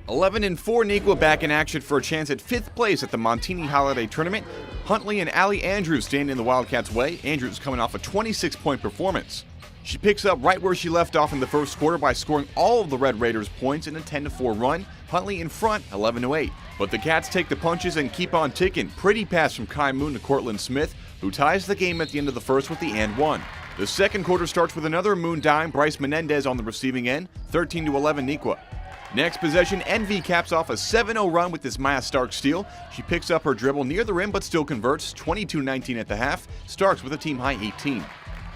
11-4 Neuqua back in action for a chance at 5th place at the Montini Holiday Tournament. Huntley and Allie Andrews stand in the Wildcats' way. Andrews coming off a 26-point performance. She picks up right where she left off in the first quarter by scoring all of the Red Raiders' points in a 10-4 run. Huntley in front, 11-8. But the Cats take the punches and keep on ticking. Pretty pass from Kai Moon to Cortland Smith, who ties the game at the end of the first with the and one. The second quarter starts with another Moon dime, Bryce Menendez on the receiving end, 13-11 Neuqua. Next possession, Envy caps off a 7-0 run with this Maya Starks steal. She picks up her dribble near the rim but still converts, 22-19 at the half. Starks with a team-high 18.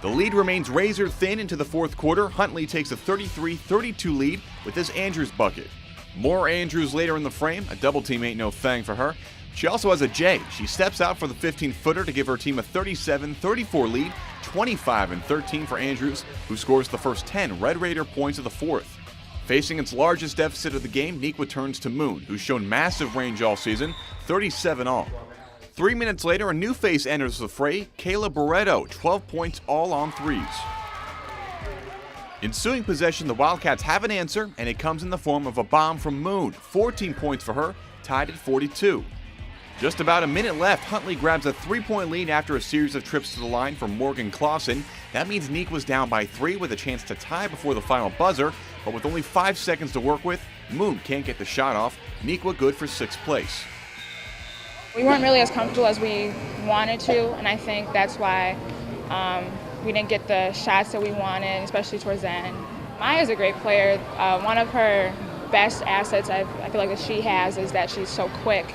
The lead remains razor thin into the fourth quarter. Huntley takes a 33-32 lead with this Andrews bucket. More Andrews later in the frame. A double team ain't no thing for her. She also has a J. She steps out for the 15-footer to give her team a 37-34 lead, 25-13 for Andrews, who scores the first 10 Red Raider points of the fourth. Facing its largest deficit of the game, Neuqua turns to Moon, who's shown massive range all season, 37 all. 3 minutes later, a new face enters the fray, Kayla Barreto, 12 points all on threes. Ensuing possession, the Wildcats have an answer, and it comes in the form of a bomb from Moon, 14 points for her, tied at 42. Just about a minute left, Huntley grabs a 3-point lead after a series of trips to the line from Morgan Clausen. That means Neuqua's down by 3 with a chance to tie before the final buzzer, but with only 5 seconds to work with, Moon can't get the shot off. Neuqua good for 6th place. We weren't really as comfortable as we wanted to, and I think that's why we didn't get the shots that we wanted, especially towards the end. Maya's a great player. One of her best assets I feel like that she has is that she's so quick.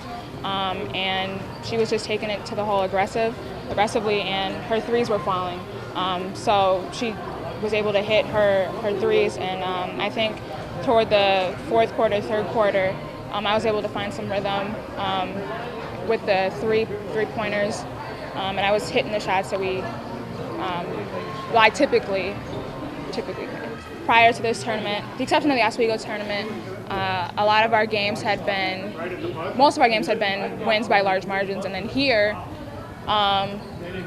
And she was just taking it to the hole aggressively, and her threes were falling. So she was able to hit her threes, and I think toward the fourth quarter, third quarter, I was able to find some rhythm with the three-pointers, and I was hitting the shots that I typically hit. Prior to this tournament, the exception of the Oswego tournament, most of our games had been wins by large margins, and then here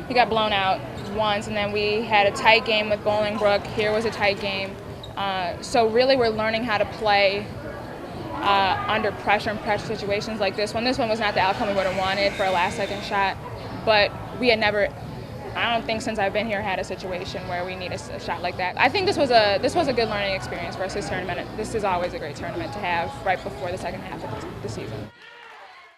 we got blown out once, and then we had a tight game with Bolingbrook. Here was a tight game. So really we're learning how to play under pressure in pressure situations like this one. This one was not the outcome we would have wanted for a last-second shot, but we had never, I don't think since I've been here, had a situation where we need a shot like that. I think this was a good learning experience for us this tournament. This is always a great tournament to have right before the second half of the season.